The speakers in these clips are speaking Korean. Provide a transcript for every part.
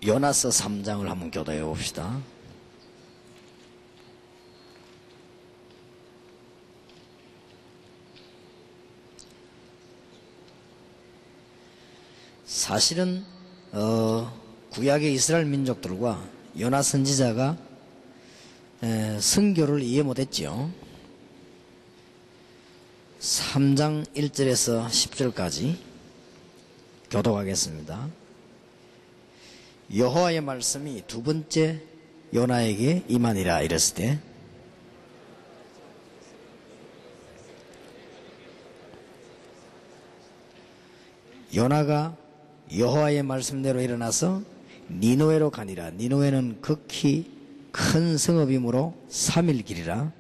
요나서 3장을 한번 교도해 봅시다. 사실은 구약의 이스라엘 민족들과 요나 선지자가 선교를 이해 못했지요. 3장 1절에서 10절까지 교독하겠습니다. 여호와의 말씀이 두 번째 요나에게 임하니라 이랬을 때, 요나가 여호와의 말씀대로 일어나서 니느웨로 가니라. 니느웨는 극히 큰 성읍이므로 3일 길이라.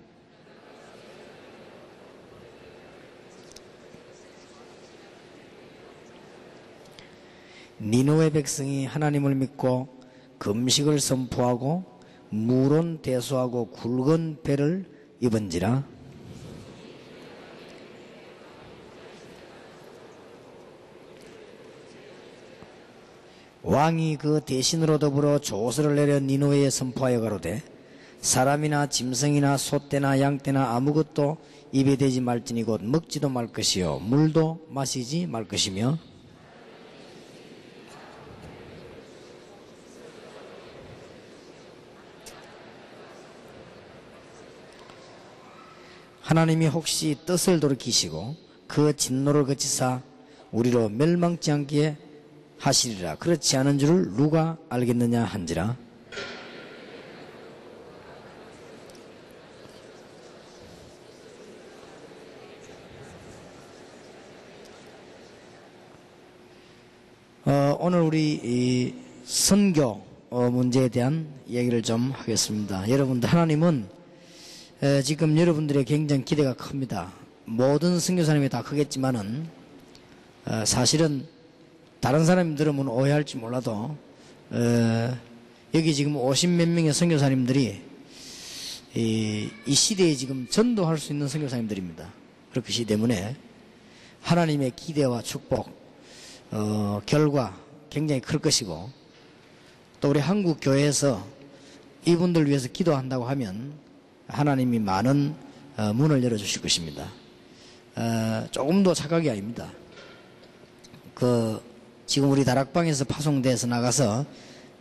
니느웨 백성이 하나님을 믿고 금식을 선포하고 물은 대수하고 굵은 배를 입은지라. 왕이 그 대신으로 더불어 조서를 내려 니느웨에 선포하여 가로되 사람이나 짐승이나 소떼나 양떼나 아무것도 입에 대지 말지니 곧 먹지도 말 것이요 물도 마시지 말 것이며 하나님이 혹시 뜻을 돌이키시고 그 진노를 그치사 우리로 멸망치 않게 하시리라. 그렇지 않은 줄을 누가 알겠느냐 한지라. 오늘 우리 이 선교 문제에 대한 얘기를 좀 하겠습니다. 여러분들, 하나님은 지금 여러분들의 굉장히 기대가 큽니다. 모든 선교사님이 다 크겠지만은 사실은 다른 사람이 들으면 오해할지 몰라도 여기 지금 50몇 명의 선교사님들이 이 시대에 지금 전도할 수 있는 선교사님들입니다. 그렇기 때문에 하나님의 기대와 축복 결과 굉장히 클 것이고, 또 우리 한국 교회에서 이분들 위해서 기도한다고 하면 하나님이 많은 문을 열어주실 것입니다. 조금도 착각이 아닙니다. 지금 우리 다락방에서 파송돼서 나가서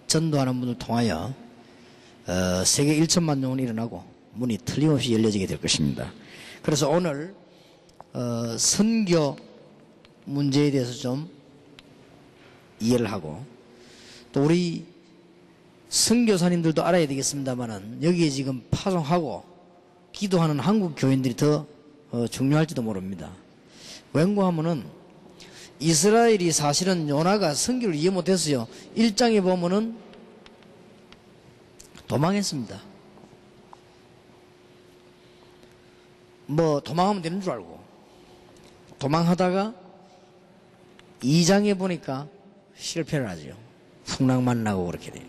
전도하는 분을 통하여 세계 1천만 명은 일어나고 문이 틀림없이 열려지게 될 것입니다. 그래서 오늘 선교 문제에 대해서 좀 이해를 하고, 또 우리 선교사님들도 알아야 되겠습니다만은 여기에 지금 파송하고 기도하는 한국 교인들이 더 중요할지도 모릅니다. 왠고하면은 이스라엘이 사실은 요나가 선교를 이해 못했어요. 1장에 보면은 도망했습니다. 뭐 도망하면 되는 줄 알고 도망하다가 2장에 보니까 실패를 하죠. 풍랑만 나고 그렇게 돼요.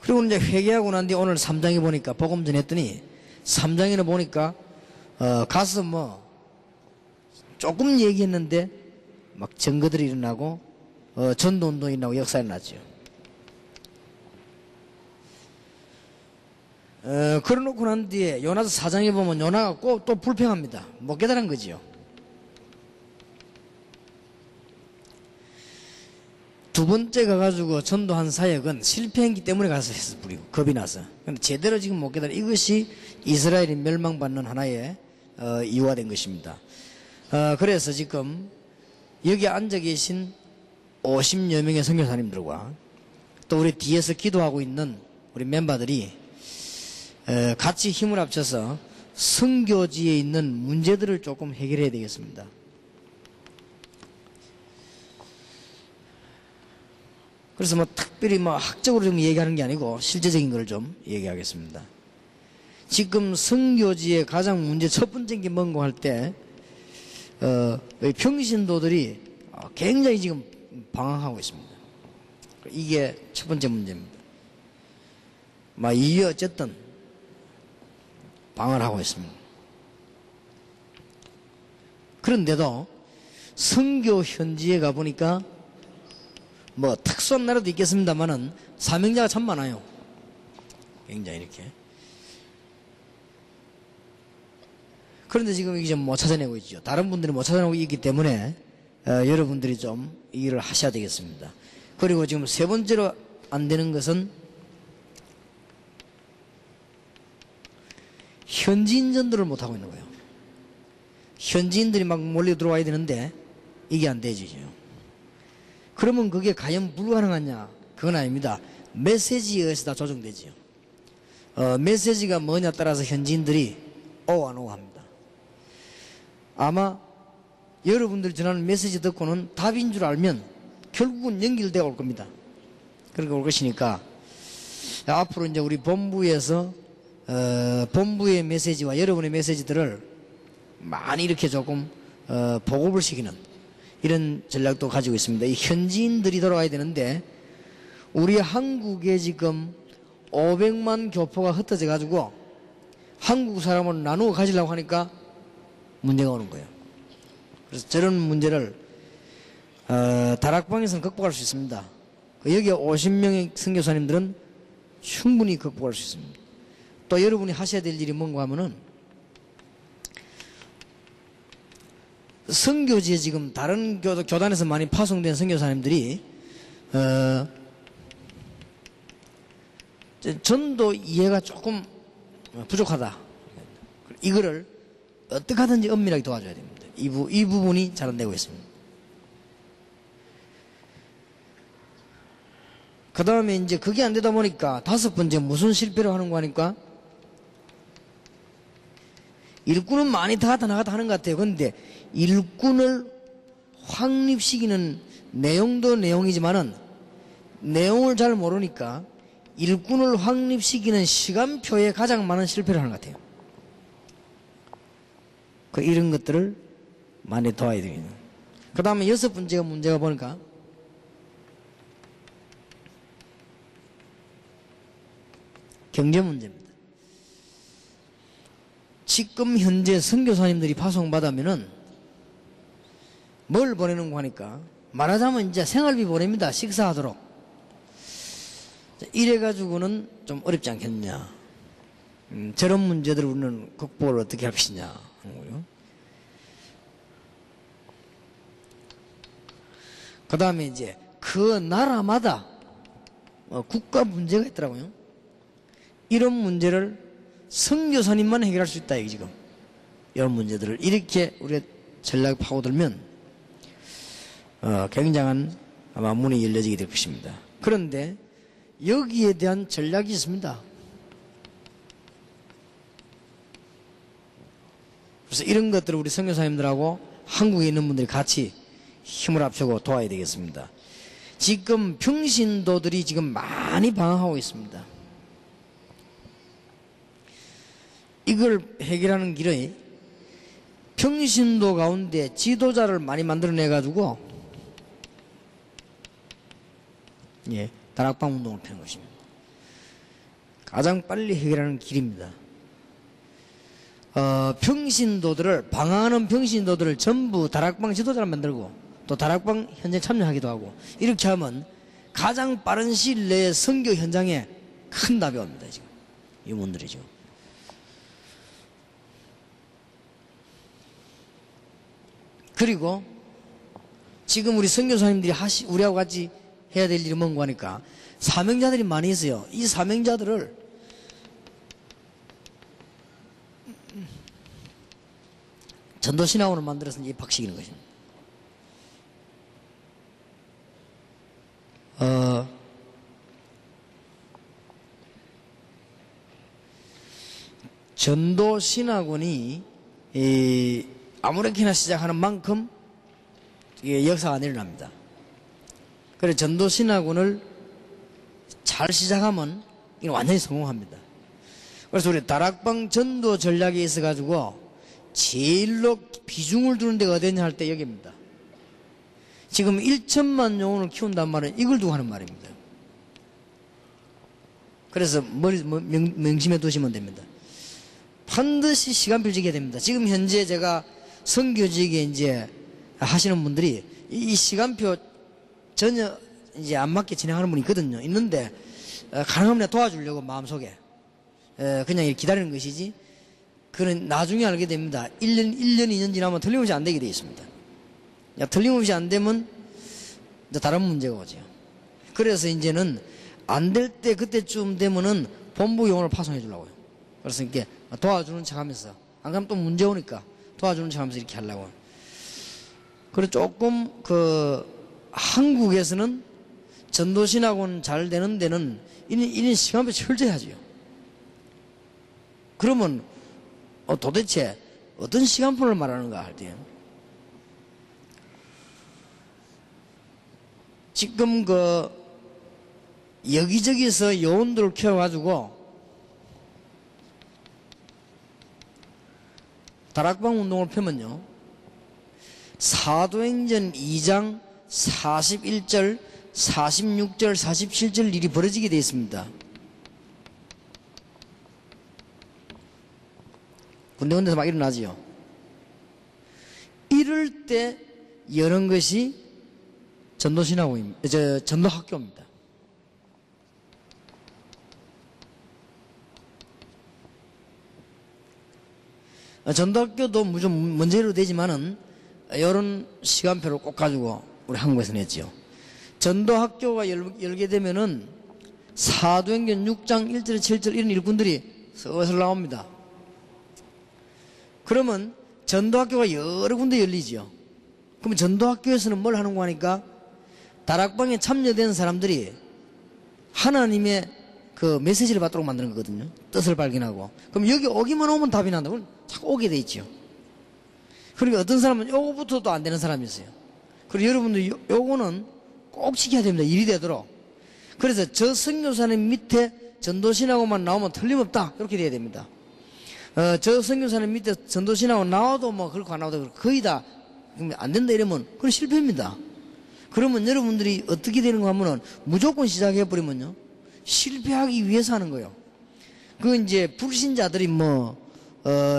그리고 이제 회개하고 난 뒤에 오늘 3장에 보니까 복음 전했더니 3장에는 보니까 가서 뭐 조금 얘기했는데 막 증거들이 일어나고 전도운동이 일어나고 역사가 일어났죠. 그러놓고 난 뒤에 요나서 4장에 보면 요나가 꼭 또 불평합니다. 못 깨달은 거지요. 두 번째 가가지고 전도한 사역은 실패했기 때문에 가서 했어, 부리고 겁이 나서. 근데 제대로 지금 못 깨달아. 이것이 이스라엘이 멸망받는 하나의 이유가 된 것입니다. 그래서 지금 여기 앉아 계신 50여 명의 선교사님들과 또 우리 뒤에서 기도하고 있는 우리 멤버들이 같이 힘을 합쳐서 선교지에 있는 문제들을 조금 해결해야 되겠습니다. 그래서 뭐 특별히 뭐 학적으로 좀 얘기하는 게 아니고 실제적인 걸 좀 얘기하겠습니다. 지금 선교지의 가장 문제 첫 번째 게 뭔가 할 때 평신도들이 굉장히 지금 방황하고 있습니다. 이게 첫 번째 문제입니다. 이게 어쨌든 방황을 하고 있습니다. 그런데도 선교 현지에 가보니까 뭐 특수한 나라도 있겠습니다만은 사명자가 참 많아요. 굉장히 이렇게. 그런데 지금 이게 좀 못 찾아내고 있죠. 다른 분들이 못 찾아내고 있기 때문에 여러분들이 좀 이 일을 하셔야 되겠습니다. 그리고 지금 세 번째로 안 되는 것은 현지인 전도를 못 하고 있는 거예요. 현지인들이 막 몰려 들어와야 되는데 이게 안 되죠. 그러면 그게 과연 불가능하냐? 그건 아닙니다. 메시지에 의해서 다 조정되지요. 메시지가 뭐냐 따라서 현지인들이 오고 안 오고 합니다. 아마 여러분들 전하는 메시지 듣고는 답인 줄 알면 결국은 연결되어 올 겁니다. 그렇게 올 것이니까 앞으로 이제 우리 본부에서 본부의 메시지와 여러분의 메시지들을 많이 이렇게 조금 보급을 시키는 이런 전략도 가지고 있습니다. 이 현지인들이 돌아와야 되는데 우리 한국에 지금 500만 교포가 흩어져 가지고 한국 사람을 나누어 가지려고 하니까 문제가 오는 거예요. 그래서 저런 문제를 다락방에서는 극복할 수 있습니다. 여기 50명의 선교사님들은 충분히 극복할 수 있습니다. 또 여러분이 하셔야 될 일이 뭔가 하면은 선교지에 지금 다른 교단에서 많이 파송된 선교사님들이 전도 이해가 조금 부족하다. 이거를 어떻게 하든지 엄밀하게 도와줘야 됩니다. 이 부분이 잘 안 되고 있습니다. 그 다음에 이제 그게 안 되다 보니까 다섯 번째 무슨 실패를 하는 거 하니까 일꾼은 많이 나갔다 하는 것 같아요. 그런데 일꾼을 확립시키는 내용도 내용이지만은 내용을 잘 모르니까 일꾼을 확립시키는 시간표에 가장 많은 실패를 하는 것 같아요. 이런 것들을 많이 도와야 되겠네요. 그 다음에 여섯 번째가 문제가 보니까 경제 문제입니다. 지금 현재 선교사님들이 파송받으면은 뭘 보내는 거 하니까 말하자면 이제 생활비 보냅니다. 식사하도록. 이래가지고는 좀 어렵지 않겠냐. 저런 문제들을 우리는 극복을 어떻게 할 것이냐 하는 거예요. 그 다음에 이제 그 나라마다 국가 문제가 있더라고요. 이런 문제를 선교사님만 해결할 수 있다, 지금. 이런 문제들을 이렇게 우리가 전략 파고들면 굉장한 아마 문이 열려지게 될 것입니다. 그런데 여기에 대한 전략이 있습니다. 그래서 이런 것들을 우리 선교사님들하고 한국에 있는 분들이 같이 힘을 합치고 도와야 되겠습니다. 지금 평신도들이 지금 많이 방황하고 있습니다. 이걸 해결하는 길에 평신도 가운데 지도자를 많이 만들어내 가지고 다락방 운동을 펴는 것입니다. 가장 빨리 해결하는 길입니다. 평신도들을 방황하는 평신도들을 전부 다락방 지도자를 만들고 또 다락방 현장에 참여하기도 하고 이렇게 하면 가장 빠른 시일 내에 선교 현장에 큰 답이 옵니다. 지금 이분들이죠. 그리고 지금 우리 선교사님들이 우리하고 같이 해야 될 일이 뭔가 하니까 사명자들이 많이 있어요. 이 사명자들을 전도신학원을 만들어서 입학시키는 것입니다. 전도신학원이 아무렇게나 시작하는 만큼 역사가 일어납니다. 그래서 전도신학원을 잘 시작하면 이건 완전히 성공합니다. 그래서 우리 다락방 전도 전략에 있어가지고 제일로 비중을 두는 데가 어디냐 할 때 여기입니다. 지금 1천만 영혼을 키운단 말은 이걸 두고 하는 말입니다. 그래서 명심해 두시면 됩니다. 반드시 시간표를 지켜야 됩니다. 지금 현재 제가 선교지역에 이제 하시는 분들이 이 시간표 전혀 이제 안 맞게 진행하는 분이 있거든요. 있는데, 가능하면 내가 도와주려고 마음속에. 그냥 이렇게 기다리는 것이지. 그는 나중에 알게 됩니다. 1년, 2년 지나면 틀림없이 안 되게 되어 있습니다. 틀림없이 안 되면 이제 다른 문제가 오죠. 그래서 이제는 안 될 때 그때쯤 되면은 본부용을 파송해 주려고요. 그래서 이렇게 도와주는 척 하면서, 안 그러면 또 문제 오니까 도와주는 척 하면서 이렇게 하려고. 그리고 조금 한국에서는 전도신학원 잘 되는 데는 이런 시간표 철저히 하죠. 그러면 도대체 어떤 시간표를 말하는가 할 때, 지금 여기저기서 요원들을 키워가지고 다락방 운동을 펴면요, 사도행전 2장 41절, 46절, 47절 일이 벌어지게 되어 있습니다. 군데군데서 막 일어나지요. 이럴 때 여는 것이 전도학교입니다. 전도학교도 무슨 문제로 되지만은 이런 시간표를 꼭 가지고 우리 한국에서는 했지요. 전도학교가 열게 되면은 사도행전 6장 1절 7절 이런 일꾼들이 슬슬 나옵니다. 그러면 전도학교가 여러 군데 열리지요. 그럼 전도학교에서는 뭘 하는가 하니까 다락방에 참여된 사람들이 하나님의 그 메시지를 받도록 만드는 거거든요. 뜻을 발견하고. 그럼 여기 오기만 오면 답이 난다. 그럼 자꾸 오게 돼 있죠. 그러니까 어떤 사람은 요거부터도 안 되는 사람이 있어요. 그리고 여러분들 요거는 꼭 지켜야 됩니다. 일이 되도록. 그래서 저 선교사님 밑에 전도신하고만 나오면 틀림없다. 이렇게 돼야 됩니다. 저 선교사님 밑에 전도신하고 나와도 뭐 그렇고 안 나와도 그렇고 거의 다 안 된다 이러면 그건 실패입니다. 그러면 여러분들이 어떻게 되는가 하면은 무조건 시작해버리면요, 실패하기 위해서 하는 거예요. 그 이제 불신자들이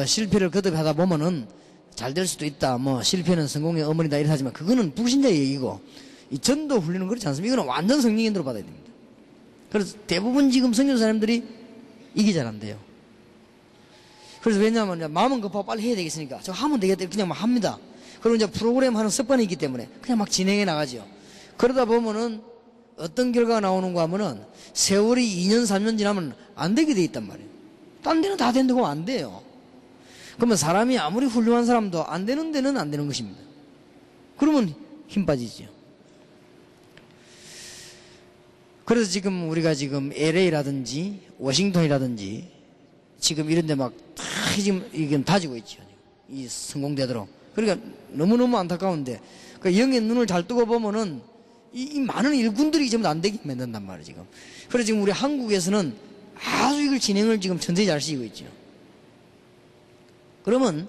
실패를 거듭하다 보면은 잘 될 수도 있다. 실패는 성공의 어머니다 이렇게 하지만 그거는 불신자의 얘기고, 이 전도 훈련은 그렇지 않습니다. 이거는 완전 성령인으로 받아야 됩니다. 그래서 대부분 지금 선교사님들이 이게 잘 안 돼요. 그래서 왜냐하면 마음은 급하고 빨리 해야 되겠으니까 저 하면 되겠다 그냥 막 합니다. 그리고 이제 프로그램 하는 습관이 있기 때문에 그냥 막 진행해 나가죠. 그러다 보면은 어떤 결과가 나오는가 하면은 세월이 2년 3년 지나면 안 되게 돼 있단 말이에요. 딴 데는 다 된다고 안 돼요. 그러면 사람이 아무리 훌륭한 사람도 안 되는 데는 안 되는 것입니다. 그러면 힘 빠지죠. 그래서 지금 우리가 지금 LA라든지 워싱턴이라든지 지금 이런 데 막 다 지금 이건 다지고 있죠. 이 성공되도록. 그러니까 너무너무 안타까운데, 그 영의 눈을 잘 뜨고 보면은 이 많은 일꾼들이 전부 안 되게 만든단 말이에요, 지금. 그래서 지금 우리 한국에서는 아주 이걸 진행을 지금 천천히 잘 시키고 있죠. 그러면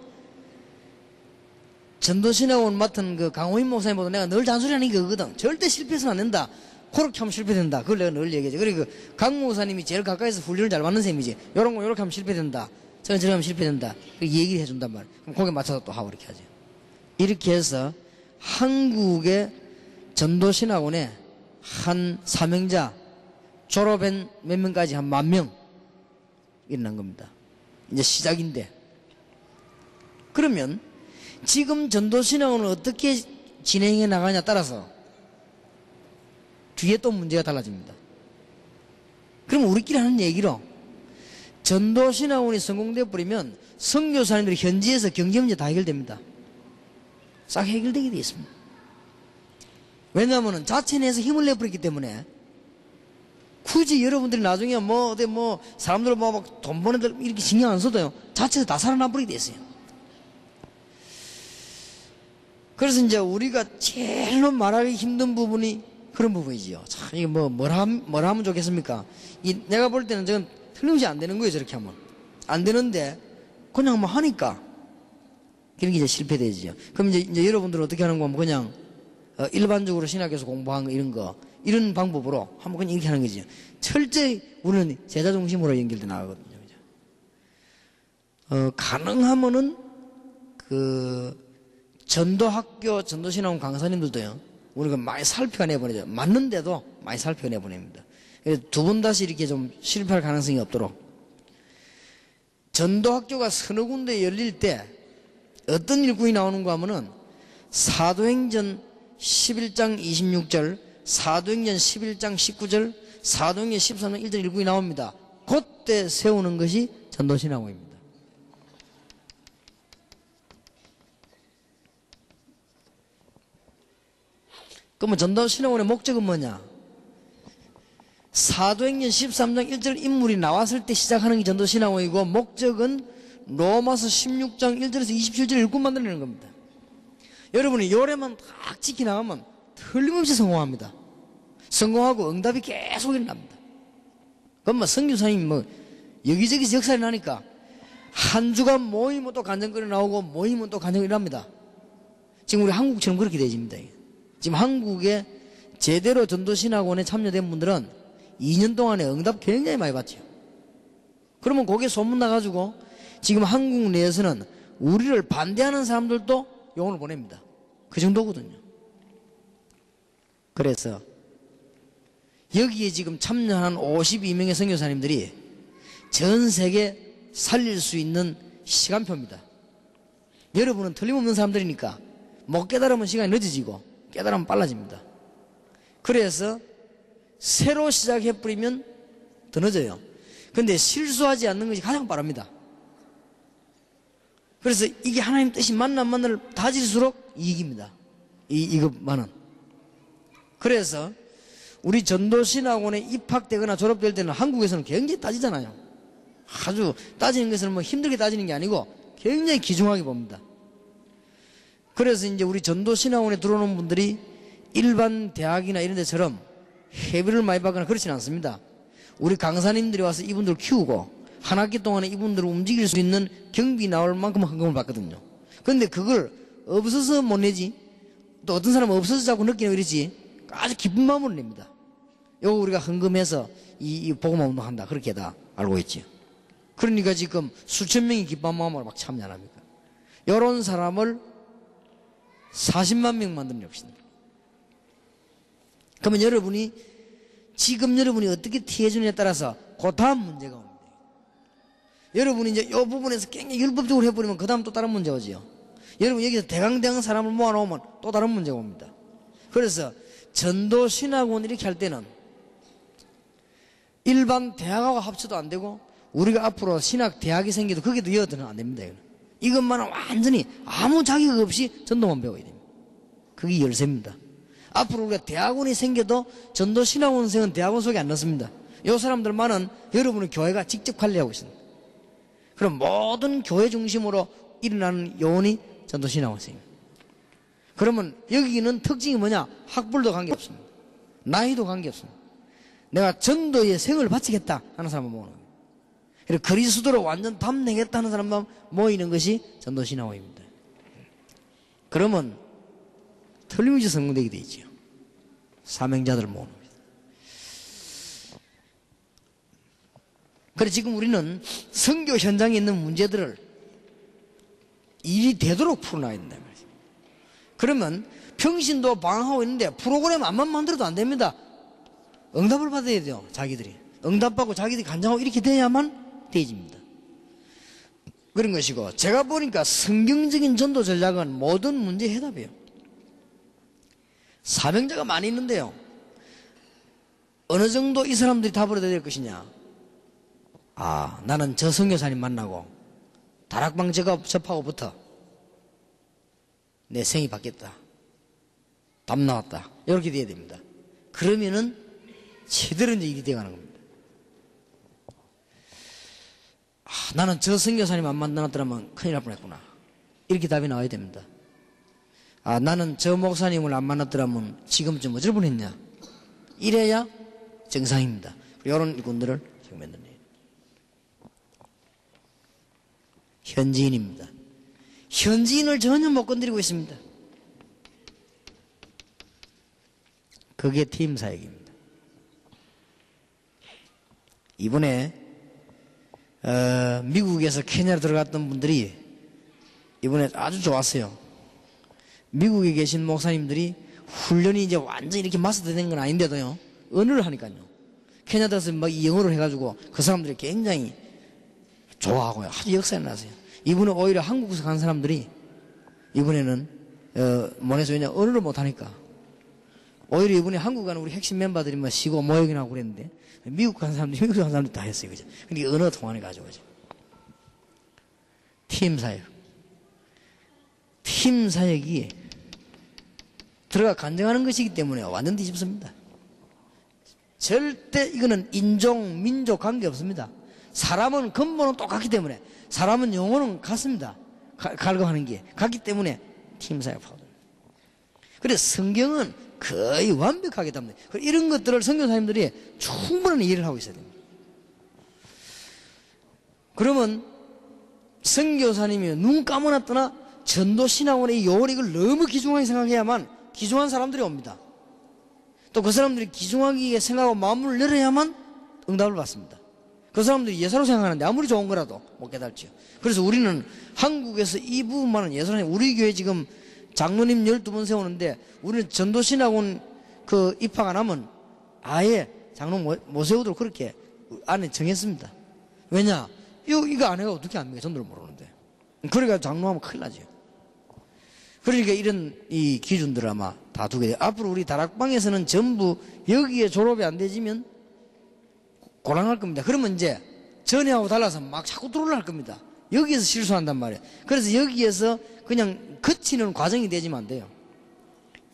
전도신학원 맡은 그 강호인 목사님보다 내가 늘 잔소리하는 게 그거거든. 절대 실패해서는 안 된다. 그렇게 하면 실패된다. 그걸 내가 늘 얘기하지. 그리고 강 목사님이 제일 가까이서 훈련을 잘 받는 셈이지. 요런 거 요렇게 하면 실패된다. 저렇게 하면 실패된다. 얘기를 해준단 말이야. 그럼 거기에 맞춰서 또 하고 이렇게 하죠. 이렇게 해서 한국의 전도신학원에 한 사명자 졸업한 몇 명까지 한 10,000명 일어난 겁니다. 이제 시작인데, 그러면 지금 전도신학원을 어떻게 진행해 나가냐에 따라서 뒤에 또 문제가 달라집니다. 그럼 우리끼리 하는 얘기로 전도신학원이 성공되어 버리면 선교사님들이 현지에서 경제 문제 다 해결됩니다. 싹 해결되게 되어 있습니다. 왜냐하면 자체 내에서 힘을 내버렸기 때문에 굳이 여러분들이 나중에 사람들 돈 버는 데 이렇게 신경 안 써도요, 자체에서 다 살아나버리게 돼 있어요. 그래서 이제 우리가 제일로 말하기 힘든 부분이 그런 부분이지요. 참, 이게 뭐라 하면 좋겠습니까? 내가 볼 때는 저건 틀림없이 안 되는 거예요, 저렇게 하면. 안 되는데, 그냥 하니까. 그런 게 이제 실패되지요. 그럼 이제 여러분들은 어떻게 하는 거면 그냥, 일반적으로 신학에서 공부한 거, 이런 방법으로 한번 그냥 이렇게 하는 거죠. 철저히 우리는 제자 중심으로 연결돼 나가거든요. 가능하면은, 전도학교, 전도신학원 강사님들도요, 우리가 많이 살펴내보내죠. 맞는데도 많이 살펴내보냅니다. 그래서 두 번 다시 이렇게 좀 실패할 가능성이 없도록. 전도학교가 서너 군데 열릴 때 어떤 일꾼이 나오는가 하면은 사도행전 11장 26절, 사도행전 11장 19절, 사도행전 13장 1절 일꾼이 나옵니다. 그때 세우는 것이 전도신학원입니다. 그러면 전도신학원의 목적은 뭐냐? 사도행전 13장 1절 인물이 나왔을 때 시작하는 게 전도신학원이고, 목적은 로마서 16장 1절에서 27절 일꾼 만들어내는 겁니다. 여러분이 요래만 딱 지켜나가면 틀림없이 성공합니다. 성공하고 응답이 계속 일어납니다. 그럼 뭐 선교사님이 뭐 여기저기서 역사를 나니까 한 주간 모이면 또 간증거리 나오고 모이면 또 간증거리 납니다. 지금 우리 한국처럼 그렇게 되집니다. 지금 한국에 제대로 전도신학원에 참여된 분들은 2년 동안에 응답 굉장히 많이 받죠. 그러면 거기에 소문 나가지고 지금 한국 내에서는 우리를 반대하는 사람들도 용을 보냅니다. 그 정도거든요. 그래서 여기에 지금 참여한 52명의 선교사님들이 전 세계 살릴 수 있는 시간표입니다. 여러분은 틀림없는 사람들이니까 못 깨달으면 시간이 늦어지고 깨달으면 빨라집니다. 그래서 새로 시작해버리면 더 늦어요. 근데 실수하지 않는 것이 가장 빠릅니다. 그래서 이게 하나님 뜻이 맞나 안 맞나를 다질수록 이익입니다. 이것만은. 그래서 우리 전도신학원에 입학되거나 졸업될 때는 한국에서는 굉장히 따지잖아요. 아주 따지는 것은 뭐 힘들게 따지는 게 아니고 굉장히 귀중하게 봅니다. 그래서 이제 우리 전도신학원에 들어오는 분들이 일반 대학이나 이런 데처럼 회비를 많이 받거나 그렇지는 않습니다. 우리 강사님들이 와서 이분들을 키우고 한 학기 동안에 이분들을 움직일 수 있는 경비 나올 만큼 헌금을 받거든요. 근데 그걸 없어서 못 내지, 또 어떤 사람은 없어서 자꾸 느끼는 이러지, 아주 기쁜 마음으로 냅니다. 요거 우리가 헌금해서 이 복음화 운동한다, 그렇게 다 알고 있지요. 그러니까 지금 수천 명이 기쁜 마음으로 막 참여 안 합니까? 요런 사람을 40만 명 만드는 것입니다. 그러면 여러분이 지금 여러분이 어떻게 티해주느냐에 따라서 그 다음 문제가 옵니다. 여러분이 이제 이 부분에서 굉장히 율법적으로 해버리면 그 다음 또 다른 문제가 오지요. 여러분 여기서 대강대강 사람을 모아놓으면 또 다른 문제가 옵니다. 그래서 전도신학원 이렇게 할 때는 일반 대학하고 합쳐도 안 되고 우리가 앞으로 신학 대학이 생겨도 거기도 이어들면 안 됩니다. 이것만은 완전히 아무 자격 없이 전도만 배워야 됩니다. 그게 열쇠입니다. 앞으로 우리가 대학원이 생겨도 전도신학원생은 대학원 속에 안 넣습니다. 이 사람들만은 여러분의 교회가 직접 관리하고 있습니다. 그럼 모든 교회 중심으로 일어나는 요원이 전도신학원생입니다. 그러면 여기는 특징이 뭐냐? 학벌도 관계없습니다. 나이도 관계없습니다. 내가 전도에 생을 바치겠다 하는 사람을 모으는 거예요. 그리고 그리스도로 완전 담내겠다 하는 사람만 모이는 것이 전도신학원입니다. 그러면 틀림없이 성공되게 되어 있죠. 사명자들을 모으는 겁니다. 그래서 지금 우리는 선교 현장에 있는 문제들을 일이 되도록 풀어놔야 된다. 그러면 평신도 방황하고 있는데 프로그램 안만 만들어도 안 됩니다. 응답을 받아야 돼요. 자기들이. 응답받고 자기들이 간장하고 이렇게 돼야만 되집니다. 그런 것이고, 제가 보니까 성경적인 전도 전략은 모든 문제의 해답이에요. 사명자가 많이 있는데요, 어느 정도 이 사람들이 답을 얻어야 될 것이냐? 아, 나는 저 선교사님 만나고 다락방 접하고부터 내 생이 바뀌었다, 답 나왔다, 이렇게 돼야 됩니다. 그러면은 제대로 이제 일이 되어가는 겁니다. 아, 나는 저 선교사님 안 만나놨더라면 큰일 날 뻔했구나, 이렇게 답이 나와야 됩니다. 아, 나는 저 목사님을 안 만났더라면 지금쯤 어쩔 뻔했냐, 이래야 정상입니다. 이런 일꾼들을 지금 만드네요. 현지인입니다. 현지인을 전혀 못 건드리고 있습니다. 그게 팀 사역입니다. 이번에 미국에서 케냐로 들어갔던 분들이 이번에 아주 좋았어요. 미국에 계신 목사님들이 훈련이 이제 완전히 이렇게 마스터된 건 아닌데도요, 언어를 하니까요. 캐나다에서 막 영어를 해가지고 그 사람들이 굉장히 좋아하고요. 아주 역사에 나서요. 이번에 오히려 한국에서 간 사람들이 이번에는, 뭐래서 왜냐, 언어를 못하니까. 오히려 이번에 한국 가는 우리 핵심 멤버들이 뭐 쉬고 모욕이나 하고 그랬는데, 미국 간 사람들이, 미국 간 사람들이 다 했어요. 그죠? 근데 언어 통하네 가지고, 그죠? 팀 사역. 팀 사역이 들어가 간증하는 것이기 때문에 완전 뒤집습니다. 절대 이거는 인종, 민족 관계 없습니다. 사람은 근본은 똑같기 때문에, 사람은 영혼은 같습니다. 갈급하는 게 같기 때문에 팀 사역하거든요. 그래서 성경은 거의 완벽하게 답니다. 이런 것들을 선교사님들이 충분한 이해를 하고 있어야 됩니다. 그러면 선교사님이 눈 감아놨더나 전도신학원의 요리를 너무 귀중하게 생각해야만 귀중한 사람들이 옵니다. 또 그 사람들이 귀중하게 생각하고 마음을 열어야만 응답을 받습니다. 그 사람들이 예사로 생각하는데 아무리 좋은 거라도 못 깨달지요. 그래서 우리는 한국에서 이 부분만은 예사로, 우리 교회 지금 장로님 12분 세우는데 우리는 전도신학원 그 입학 안 하면 아예 장로 못 세우도록 그렇게 안에 정했습니다. 왜냐? 이거 안 해가 어떻게 합니까? 전도를 모르는데. 그러니까 장로하면 큰일 나죠. 그러니까 이런 이 기준들을 아마 다 두게 돼요. 앞으로 우리 다락방에서는 전부 여기에 졸업이 안 되지면 곤란할 겁니다. 그러면 이제 전에하고 달라서 막 자꾸 들어오려 할 겁니다. 여기에서 실수한단 말이에요. 그래서 여기에서 그냥 거치는 과정이 되지면 안 돼요.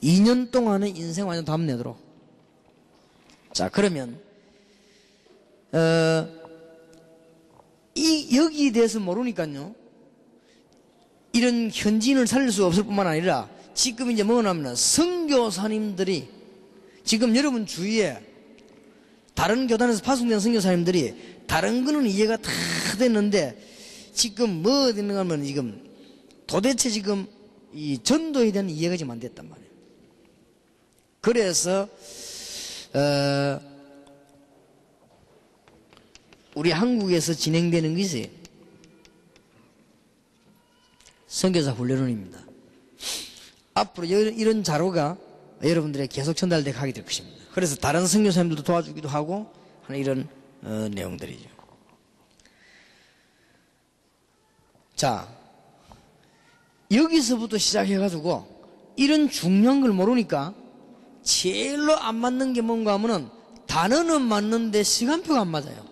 2년 동안은 인생 완전 담내도록. 자, 그러면 여기에 대해서 모르니까요, 이런 현지인을 살릴 수 없을 뿐만 아니라 지금 이제 뭐냐면 선교사님들이 지금 여러분 주위에 다른 교단에서 파송된 선교사님들이 다른 거는 이해가 다 됐는데 지금 뭐 되는가 하면 지금 도대체 지금 이 전도에 대한 이해가 지금 안 됐단 말이에요. 그래서 우리 한국에서 진행되는 것이 선교사 훈련원입니다. 앞으로 이런 자료가 여러분들에게 계속 전달돼 가게 될 것입니다. 그래서 다른 선교사님들도 도와주기도 하고 하는 이런 내용들이죠. 자, 여기서부터 시작해가지고 이런 중요한 걸 모르니까 제일로 안 맞는 게 뭔가 하면은 단어는 맞는데 시간표가 안 맞아요.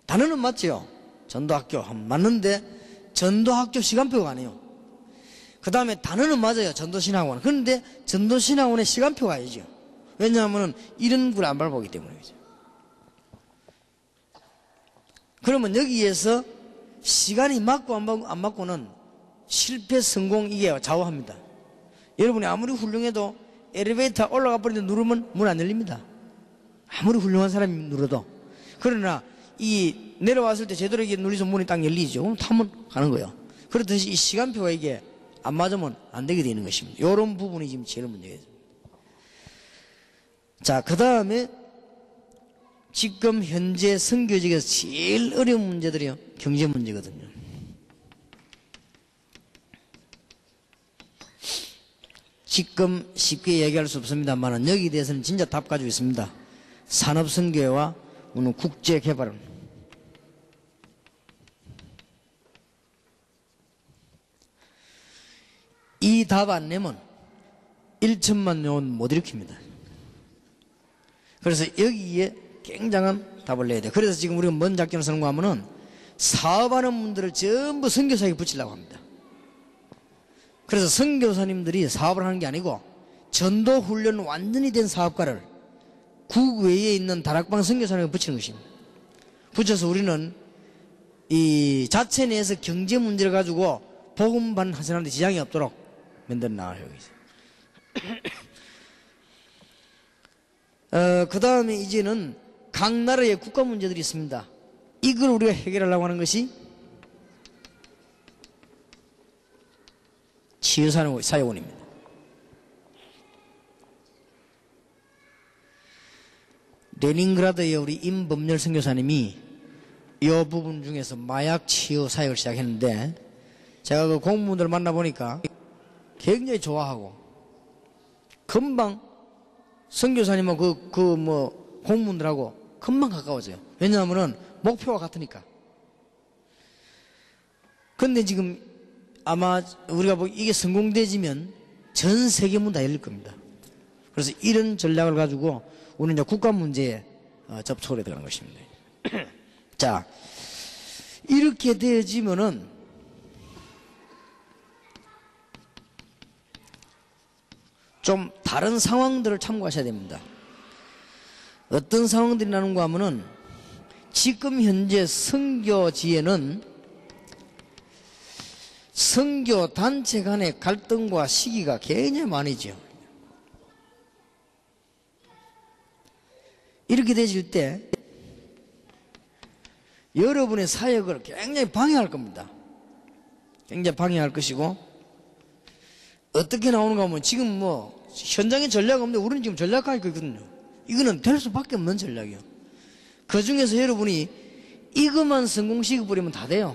단어는 맞죠? 전도학교 맞는데 전도학교 시간표가 아니에요. 그 다음에 단어는 맞아요. 전도신학원. 그런데 전도신학원의 시간표가 아니죠. 왜냐하면 이런 걸 안 밟아보기 때문이죠. 그러면 여기에서 시간이 맞고 안 맞고는 실패, 성공 이게 좌우합니다. 여러분이 아무리 훌륭해도 엘리베이터 올라가 버리는데 누르면 문 안 열립니다. 아무리 훌륭한 사람이 눌러도. 그러나 이 내려왔을 때 제대로 이게 눌려서 문이 딱 열리죠. 그럼 타면 가는 거예요. 그렇듯이 이 시간표가 이게 안 맞으면 안 되게 되는 것입니다. 이런 부분이 지금 제일 문제예요. 자, 그 다음에 지금 현재 선교직에서 제일 어려운 문제들이 경제 문제거든요. 지금 쉽게 얘기할 수 없습니다만 여기에 대해서는 진짜 답 가지고 있습니다. 산업선교와 오늘 국제개발은. 이 답 안 내면 1천만 영혼 못 일으킵니다. 그래서 여기에 굉장한 답을 내야 돼요. 그래서 지금 우리가 뭔 작전을 쓰는가 하면은 사업하는 분들을 전부 선교사에게 붙이려고 합니다. 그래서 선교사님들이 사업을 하는 게 아니고 전도훈련 완전히 된 사업가를 국외에 있는 다락방 선교사님에게 붙이는 것입니다. 붙여서 우리는 이 자체 내에서 경제 문제를 가지고 복음반 한 사람한테 지장이 없도록 만들어 나가요. 그 다음에 이제는 각 나라의 국가 문제들이 있습니다. 이걸 우리가 해결하려고 하는 것이 치유사역원입니다. 레닌그라드의 우리 임범열 선교사님이 이 부분 중에서 마약 치유 사역을 시작했는데 제가 그 공무원들을 만나보니까 굉장히 좋아하고 금방 선교사님하고 공무원들하고 금방 가까워져요. 왜냐하면은 목표가 같으니까. 근데 지금 아마 우리가 이게 성공되지면 전 세계 문 다 열릴 겁니다. 그래서 이런 전략을 가지고 우리는 이제 국가 문제에 접촉을 해야 되는 것입니다. 자, 이렇게 되어지면은 좀 다른 상황들을 참고하셔야 됩니다. 어떤 상황들이 나는가 하면은 지금 현재 선교지에는 선교 단체 간의 갈등과 시기가 굉장히 많이죠. 이렇게 되실 때 여러분의 사역을 굉장히 방해할 겁니다. 굉장히 방해할 것이고, 어떻게 나오는가 하면 지금 현장에 전략 없는데 우리는 지금 전략할 거거든요. 이거는 될 수밖에 없는 전략이에요. 그 중에서 여러분이 이것만 성공시켜 버리면 다 돼요.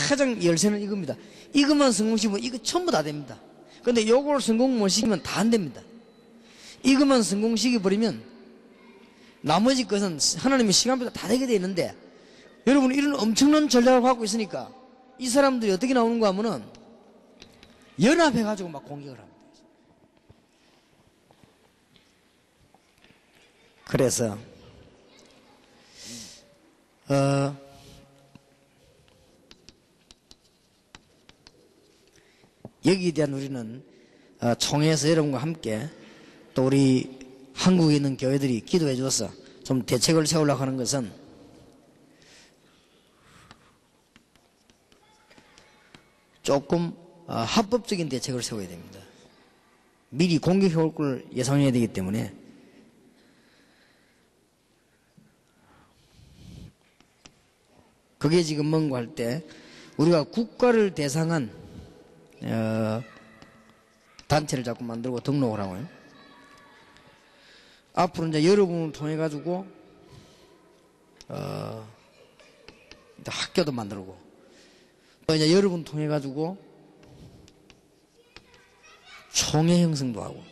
가장 열쇠는 이겁니다. 이것만 성공시키면 이거 전부 다 됩니다. 근데 요걸 성공 못 시키면 다 안 됩니다. 이것만 성공시켜 버리면 나머지 것은 하나님의 시간표가 다 되게 돼 있는데, 여러분 이런 엄청난 전략을 갖고 있으니까 이 사람들이 어떻게 나오는가 하면은 연합해 가지고 막 공격을 합니다. 그래서 여기에 대한 우리는 총회에서 여러분과 함께 또 우리 한국에 있는 교회들이 기도해 줘서 좀 대책을 세우려고 하는 것은, 조금 합법적인 대책을 세워야 됩니다. 미리 공격해 올 걸 예상해야 되기 때문에 그게 지금 뭔가 할 때 우리가 국가를 대상한 단체를 자꾸 만들고 등록을 하고요. 앞으로 이제 여러분을 통해 가지고 학교도 만들고, 또 이제 여러분 통해 가지고 총회 형성도 하고,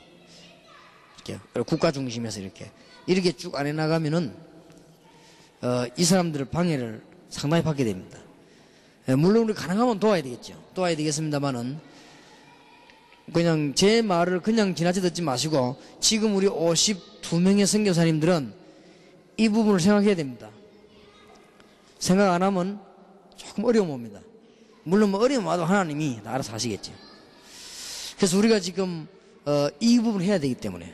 이렇게 국가 중심에서 이렇게 쭉 안 해 나가면은 이 사람들을 방해를 상당히 받게 됩니다. 물론 우리 가능하면 도와야 되겠죠. 도와야 되겠습니다만은, 그냥 제 말을 그냥 지나쳐 듣지 마시고 지금 우리 52명의 선교사님들은 이 부분을 생각해야 됩니다. 생각 안 하면 조금 어려움 옵니다. 물론 어려움 와도 하나님이 알아서 하시겠죠. 그래서 우리가 지금 이 부분을 해야 되기 때문에,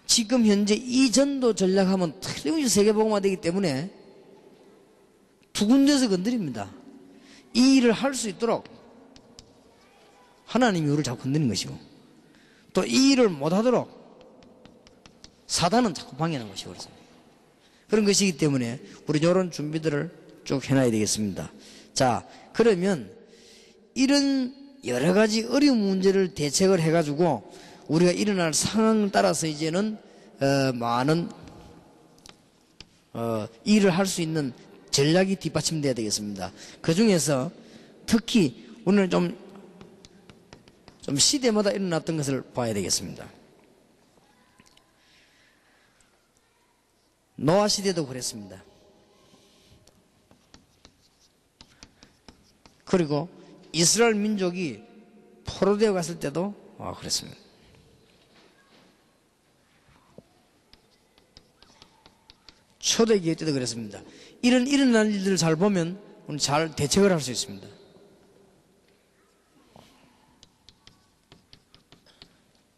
지금 현재 이 전도 전략하면 틀림없이 세계복음화되기 때문에 두 군데서 건드립니다. 이 일을 할 수 있도록 하나님이 우리를 자꾸 건드리는 것이고, 또 이 일을 못하도록 사단은 자꾸 방해하는 것이고, 그렇습니다. 그런 것이기 때문에 우리 이런 준비들을 쭉 해놔야 되겠습니다. 자, 그러면 이런 여러 가지 어려운 문제를 대책을 해가지고 우리가 일어날 상황에 따라서 이제는 많은 일을 할 수 있는 전략이 뒷받침돼야 되겠습니다. 그 중에서 특히 오늘 좀 시대마다 일어났던 것을 봐야 되겠습니다. 노아 시대도 그랬습니다. 그리고 이스라엘 민족이 포로되어 갔을 때도 그랬습니다. 초대기회 때도 그랬습니다. 이런 일어난 일들을 잘 보면 우리 잘 대책을 할 수 있습니다.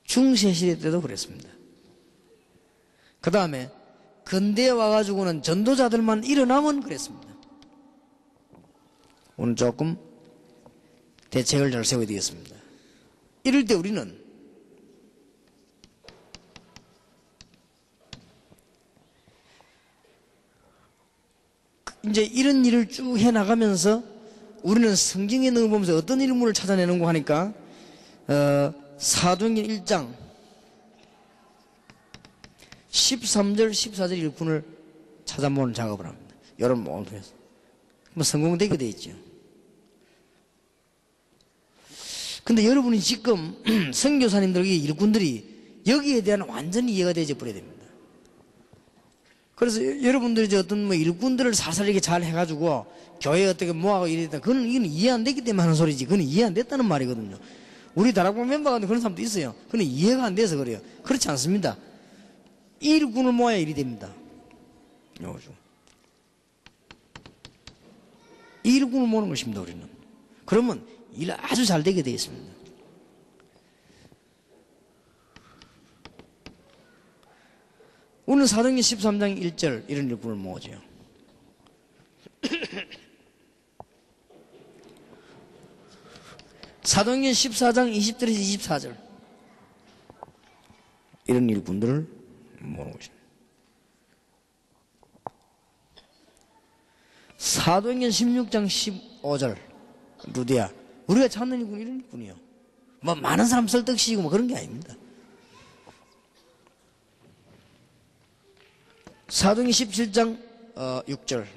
중세시대 때도 그랬습니다. 그 다음에 근대에 와가지고는 전도자들만 일어나면 그랬습니다. 오늘 조금 대책을 잘 세워야 되겠습니다. 이럴 때 우리는 이제 이런 일을 쭉 해나가면서 우리는 성경에 넣어 보면서 어떤 일물을 찾아내는고 하니까 사도행전 1장 13절 14절 일꾼을 찾아보는 작업을 합니다. 여러분 오늘 통해서 성공되게 돼 있죠. 근데 여러분이 지금 선교사님들, 일꾼들이 여기에 대한 완전히 이해가 되지 버려야 됩니다. 그래서 여러분들이 어떤 일꾼들을 살살 이렇게 잘 해가지고 교회에 어떻게 모아고 이랬다. 이건 이해 안 됐기 때문에 하는 소리지. 그건 이해 안 됐다는 말이거든요. 우리 다락방 멤버 가운데 그런 사람도 있어요. 그건 이해가 안 돼서 그래요. 그렇지 않습니다. 일꾼을 모아야 일이 됩니다. 일꾼을 모으는 것입니다, 우리는. 그러면 일 아주 잘 되게 되어 있습니다. 오늘 사도행전 13장 1절 이런 일꾼을 모으죠. 사도행전 14장 20절에서 24절 이런 일꾼들을 모으는 것입니다. 사도행전 16장 15절 루디아, 우리가 찾는 일꾼 이런 일꾼이요. 많은 사람 설득시키고 그런 게 아닙니다. 사도행전 17장 6절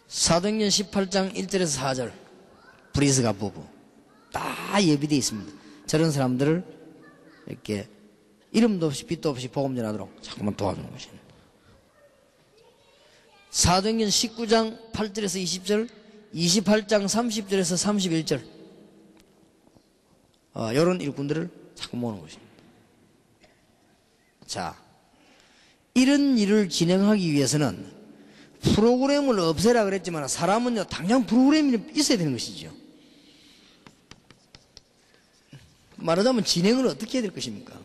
사도행전 18장 1절에서 4절 브리스가 부부 다 예비되어 있습니다. 저런 사람들을 이렇게 이름도 없이 빛도 없이 복음 전하도록 자꾸만 도와주는 것입니다. 사도행전 19장 8절에서 20절 28장 30절에서 31절 이런 일꾼들을 자꾸 모으는 것입니다. 자, 이런 일을 진행하기 위해서는 프로그램을 없애라 그랬지만 사람은요 당장 프로그램이 있어야 되는 것이죠. 말하자면 진행을 어떻게 해야 될 것입니까?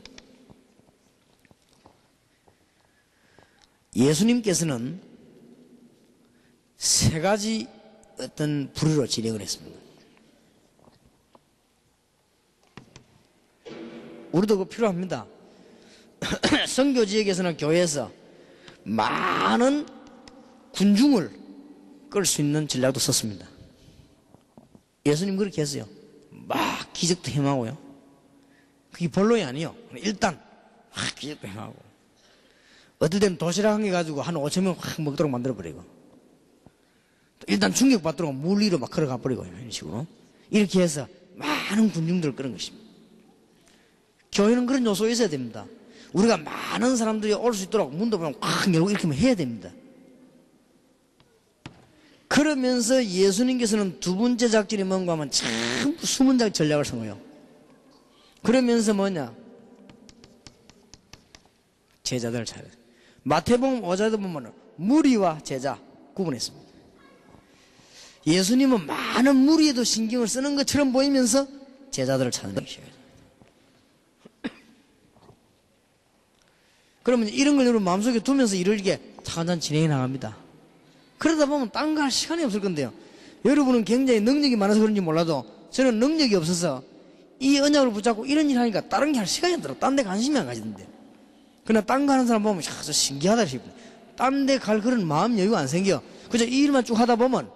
예수님께서는 세 가지 어떤 부류로 진행을 했습니다. 우리도 그거 필요합니다. 선교 지역에서는 교회에서 많은 군중을 끌 수 있는 전략도 썼습니다. 예수님 그렇게 했어요. 막 기적도 행하고요. 그게 본론이 아니에요. 일단 막 기적도 행하고 어떨 때는 도시락 한 개 가지고 한 5,000명 확 먹도록 만들어버리고 일단 충격받도록 물 위로 막 걸어가 버리고 이런 식으로 이렇게 해서 많은 군중들을 끌은 것입니다. 교회는 그런 요소가 있어야 됩니다. 우리가 많은 사람들이 올 수 있도록 문도 보면 확 열고 이렇게 해야 됩니다. 그러면서 예수님께서는 두 번째 작전이 뭔가 하면 참 숨은 전략을 써요. 그러면서 뭐냐? 제자들을 차려요. 마태복음 5장에도 보면 무리와 제자 구분했습니다. 예수님은 많은 무리에도 신경을 쓰는 것처럼 보이면서 제자들을 찾는 것이에요. 그러면 이런 걸 여러분 마음속에 두면서 일을 이렇게 차근차근 진행해 나갑니다. 그러다 보면 딴 거 할 시간이 없을 건데요. 여러분은 굉장히 능력이 많아서 그런지 몰라도 저는 능력이 없어서 이 언약을 붙잡고 이런 일 하니까 다른 게 할 시간이 안 들어. 딴 데 관심이 안 가지던데. 그러나 딴 거 하는 사람 보면 저 신기하다 싶어요. 딴 데 갈 그런 마음 여유가 안 생겨. 그저 이 일만 쭉 하다 보면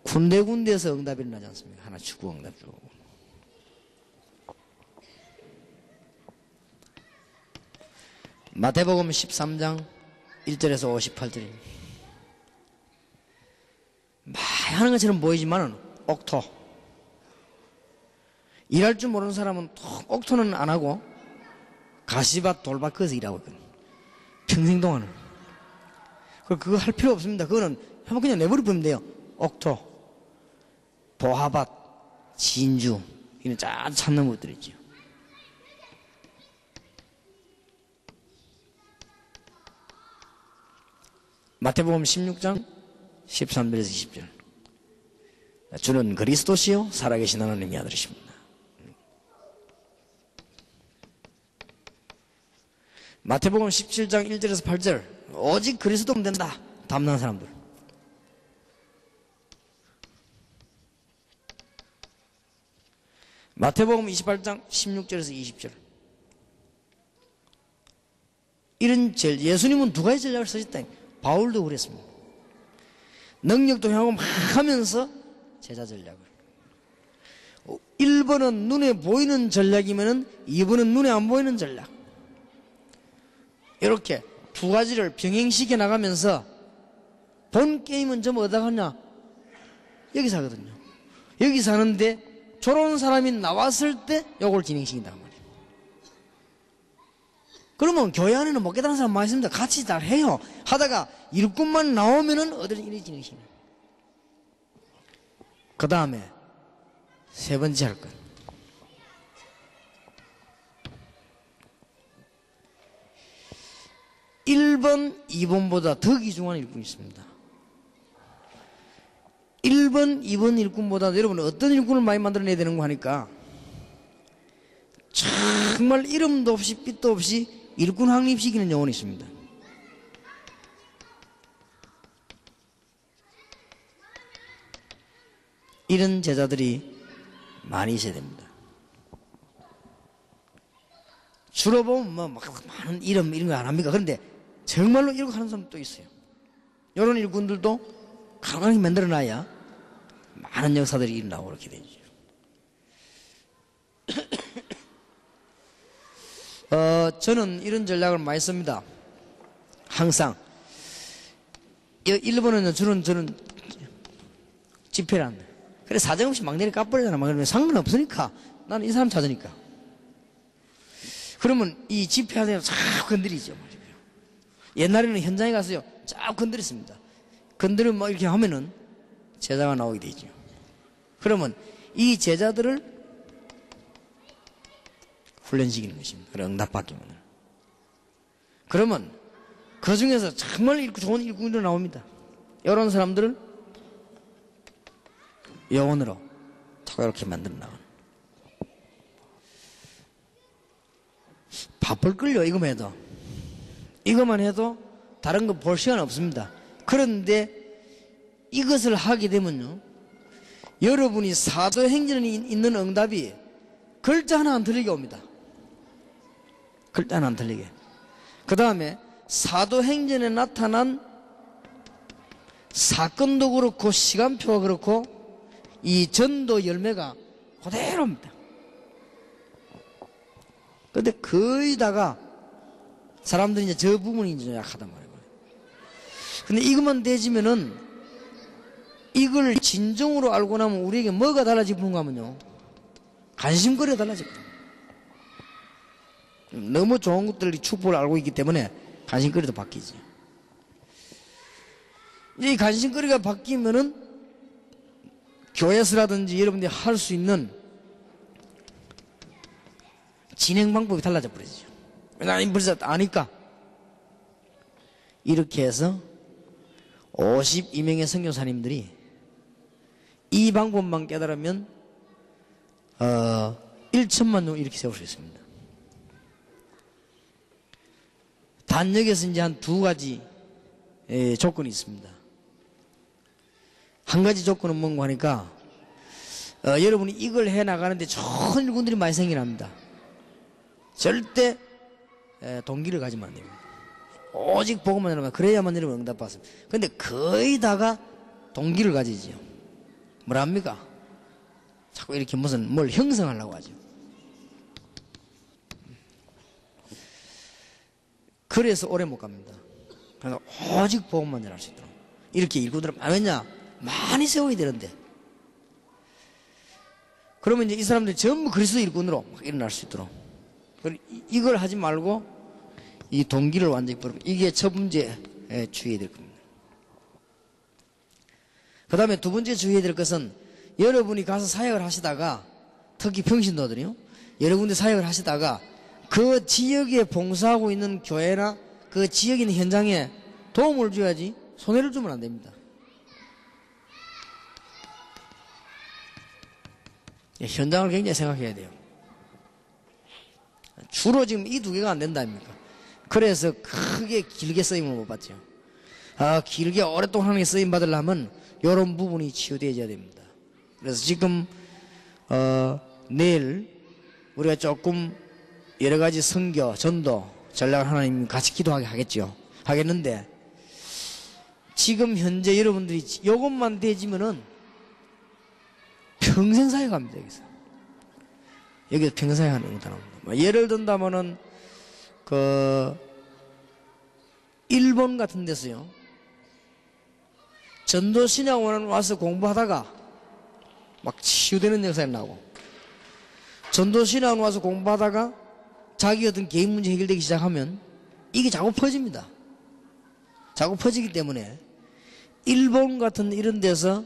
군데군데에서 응답이 일어나지 않습니까? 하나 축구 응답 쭉. 마태복음 13장 1절에서 58절입니다. 많이 하는 것처럼 보이지만은 옥토. 일할 줄 모르는 사람은 옥토는 안 하고 가시밭 돌밭 그어서 일하고 있거든요. 평생 동안은. 그거 할 필요 없습니다. 그거는 한번 그냥 내버려두면 돼요. 옥토, 보하밭, 진주 이런 쫙 찾는 것들 있죠. 마태복음 16장 13절에서 20절. 주는 그리스도시요 살아계신 하나님의 아들이십니다. 마태복음 17장 1절에서 8절. 오직 그리스도면 된다. 담난 사람들. 마태복음 28장 16절에서 20절. 이런 예수님은 두 가지 전략을 쓰셨다. 바울도 그랬습니다. 능력도 향하고 막 하면서 제자 전략을. 1번은 눈에 보이는 전략이면은 2번은 눈에 안 보이는 전략. 이렇게 두 가지를 병행시켜 나가면서 본 게임은 전부 어디다 가냐? 여기서 하거든요. 여기서 하는데 저런 사람이 나왔을 때 요걸 진행시킨단 말이에요. 그러면 교회 안에는 못 깨달은 사람 많이 있습니다. 같이 잘 해요. 하다가 일꾼만 나오면은 어디를 이리 진행시키는. 그 다음에 세 번째 할 것. 1번, 2번보다 더 귀중한 일꾼이 있습니다. 1번, 2번 일꾼보다 여러분 어떤 일꾼을 많이 만들어내야 되는 거 하니까 정말 이름도 없이 빛도 없이 일꾼 확립시키는 영혼이 있습니다. 이런 제자들이 많이 있어야 됩니다. 주로 보면 뭐 많은 이름 이런 거 안 합니까? 그런데 정말로 이런 거 하는 사람도 또 있어요. 이런 일꾼들도 가만히 만들어놔야 많은 역사들이 일어나고 그렇게 되죠. 저는 이런 전략을 많이 씁니다. 항상. 일본은 주로 저는 집회를 한다. 그래, 사정없이 막 내리 까버리잖아. 막 그러면 상관없으니까. 나는 이 사람 찾으니까. 그러면 이 집회하다가 쫙 건드리죠. 옛날에는 현장에 가서요, 쫙 건드렸습니다. 건드리면 막 이렇게 하면은 제자가 나오게 되죠. 그러면 이 제자들을 훈련시키는 것입니다. 그래, 응답받기만. 그러면 그 중에서 정말 좋은 일꾼들이 나옵니다. 이런 사람들을 영혼으로 자꾸 이렇게 만들어 나가는. 바쁠 걸요, 이거만 해도. 이것만 해도 다른 거 볼 시간 없습니다. 그런데 이것을 하게 되면요, 여러분이 사도행전에 있는 응답이 글자 하나 안 틀리게 옵니다. 글자 하나 안 틀리게. 그 다음에 사도행전에 나타난 사건도 그렇고 시간표가 그렇고 이 전도 열매가 그대로입니다. 근데 거의 다가 사람들이 이제 저 부분이 이제 약하단 말이에요. 근데 이것만 되지면은 이걸 진정으로 알고 나면 우리에게 뭐가 달라지는가 하면요, 관심거리가 달라지거든요. 너무 좋은 것들이 축복을 알고 있기 때문에 관심거리도 바뀌죠. 이제 이 관심거리가 바뀌면은 교회에서라든지 여러분들이 할 수 있는 진행 방법이 달라져 버리죠. 왜냐하면 벌써 아니까. 이렇게 해서 52명의 선교사님들이 이 방법만 깨달으면 1천만 명 이렇게 세울 수 있습니다. 단 여기서 이제 한 두 가지 조건이 있습니다. 한 가지 조건은 뭔가 하니까 여러분이 이걸 해 나가는데 좋은 일꾼들이 많이 생겨납니다. 절대 동기를 가지면 안 됩니다. 오직 보고만 하면 그래야만 여러분 응답받습니다. 근데 거의 다가 동기를 가지죠. 뭐랍니까? 자꾸 이렇게 무슨 뭘 형성하려고 하죠. 그래서 오래 못 갑니다. 그래서 오직 복음만 전할 수 있도록 이렇게 일꾼들은 왜냐? 많이 세워야 되는데. 그러면 이제 이 사람들이 전부 그리스도 일꾼으로 막 일어날 수 있도록. 이걸 하지 말고 이 동기를 완전히 버리고, 이게 첫 번째 주의해야 될 겁니다. 그 다음에 두 번째 주의해야 될 것은, 여러분이 가서 사역을 하시다가, 특히 평신도들이요, 여러분들 사역을 하시다가 그 지역에 봉사하고 있는 교회나 그 지역에 있는 현장에 도움을 줘야지 손해를 주면 안 됩니다. 현장을 굉장히 생각해야 돼요. 주로 지금 이 두 개가 안 된다 아닙니까? 그래서 크게 길게 쓰임을 못 받죠. 길게 오랫동안 하나님께 쓰임 받으려면 이런 부분이 치유되어야 됩니다. 그래서 지금 내일 우리가 조금 여러 가지 선교, 전도, 전략을 하나님 같이 기도하게 하겠는데, 지금 현재 여러분들이 이것만 되지면은 평생 사역합니다. 여기서 평생 하는 거다. 예를 든다면은 일본 같은 데서요, 전도신학원 와서 공부하다가 막 치유되는 역사가 나고, 전도신학원 와서 공부하다가 자기 어떤 개인 문제 해결되기 시작하면 이게 자꾸 퍼집니다. 자꾸 퍼지기 때문에 일본 같은 이런 데서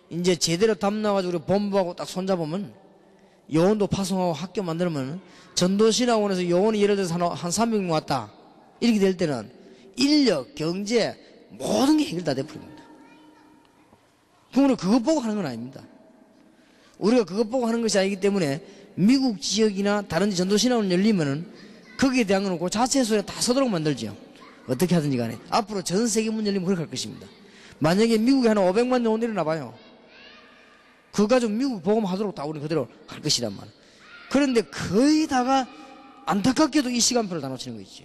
이제 제대로 담나가지고 우리 본부하고 딱 손잡으면 요원도 파송하고 학교 만들면, 전도신학원에서 요원이 예를 들어서 한 300명 왔다 이렇게 될 때는 인력, 경제 모든 게 해결 다 돼버립니다. 그럼 우리가 그것 보고 하는 건 아닙니다. 우리가 그것 보고 하는 것이 아니기 때문에 미국 지역이나 다른 전도신학원 열리면은 거기에 대한 거는 그 자체에서 다 서도록 만들죠. 어떻게 하든지 간에. 앞으로 전 세계 문 열리면 그렇게 할 것입니다. 만약에 미국에 한 500만 요원 일어나 봐요. 그거 가지고 미국 복음하도록 다 우리 그대로 할 것이란 말이에요. 그런데 거의 다가 안타깝게도 이 시간표를 다 놓치는 거 있죠.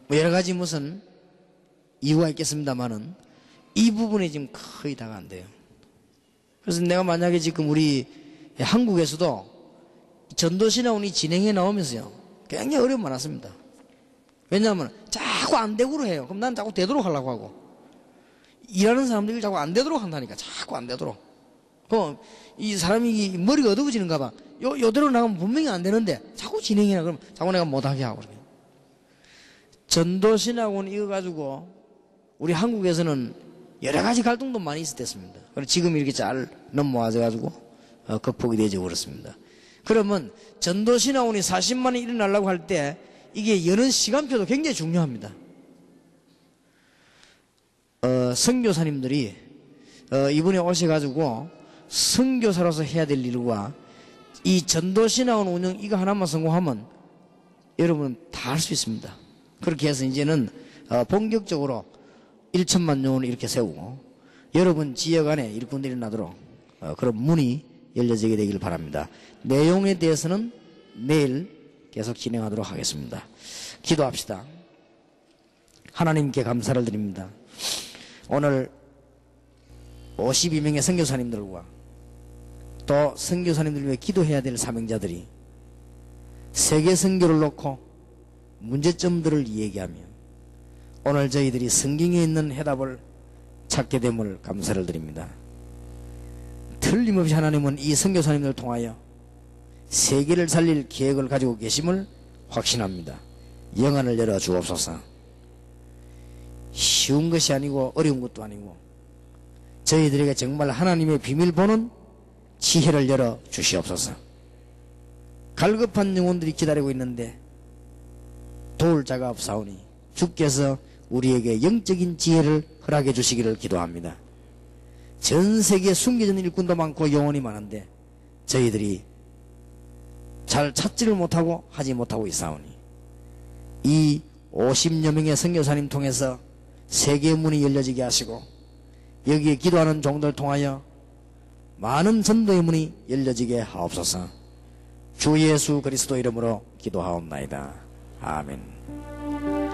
뭐 여러 가지 무슨 이유가 있겠습니다만은 이 부분이 지금 거의 다가 안 돼요. 그래서 내가 만약에 지금 우리 한국에서도 전도신학원이 진행해 나오면서요, 굉장히 어려움 많았습니다. 왜냐하면 자꾸 안 되도록 해요. 그럼 난 자꾸 되도록 하려고 하고, 일하는 사람들이 자꾸 안 되도록 한다니까. 자꾸 안 되도록. 그럼 이 사람이 머리가 어두워지는가 봐. 요대로 나가면 분명히 안 되는데 자꾸 진행해라. 그럼 자꾸 내가 못하게 하고. 전도신학원 이거 가지고 우리 한국에서는 여러 가지 갈등도 많이 있었습니다. 그리고 지금 이렇게 잘 넘어와서 가지고 극복이 되지 그렇습니다. 그러면 전도신학원이 40만이 일어나려고 할 때 이게 여는 시간표도 굉장히 중요합니다. 선교사님들이 이번에 오셔가지고 선교사로서 해야 될 일과 이 전도신학원 운영 이거 하나만 성공하면 여러분은 다 할 수 있습니다. 그렇게 해서 이제는 본격적으로 1천만 요원을 이렇게 세우고 여러분 지역 안에 일꾼들이 일어나도록 그런 문이 열려지게 되기를 바랍니다. 내용에 대해서는 내일 계속 진행하도록 하겠습니다. 기도합시다. 하나님께 감사를 드립니다. 오늘 52명의 선교사님들과 또 선교사님들 위해 기도해야 될 사명자들이 세계 선교를 놓고 문제점들을 얘기하며 오늘 저희들이 성경에 있는 해답을 찾게 됨을 감사를 드립니다. 틀림없이 하나님은 이 선교사님들을 통하여 세계를 살릴 계획을 가지고 계심을 확신합니다. 영안을 열어 주옵소서. 쉬운 것이 아니고 어려운 것도 아니고 저희들에게 정말 하나님의 비밀 보는 지혜를 열어 주시옵소서. 갈급한 영혼들이 기다리고 있는데 도울 자가 없사오니 주께서 우리에게 영적인 지혜를 허락해 주시기를 기도합니다. 전 세계에 숨겨진 일꾼도 많고 영혼이 많은데 저희들이 잘 찾지를 못하고 하지 못하고 있사오니 이 50여 명의 선교사님 통해서 세계의 문이 열려지게 하시고 여기에 기도하는 종들 통하여 많은 전도의 문이 열려지게 하옵소서. 주 예수 그리스도 이름으로 기도하옵나이다. 아멘.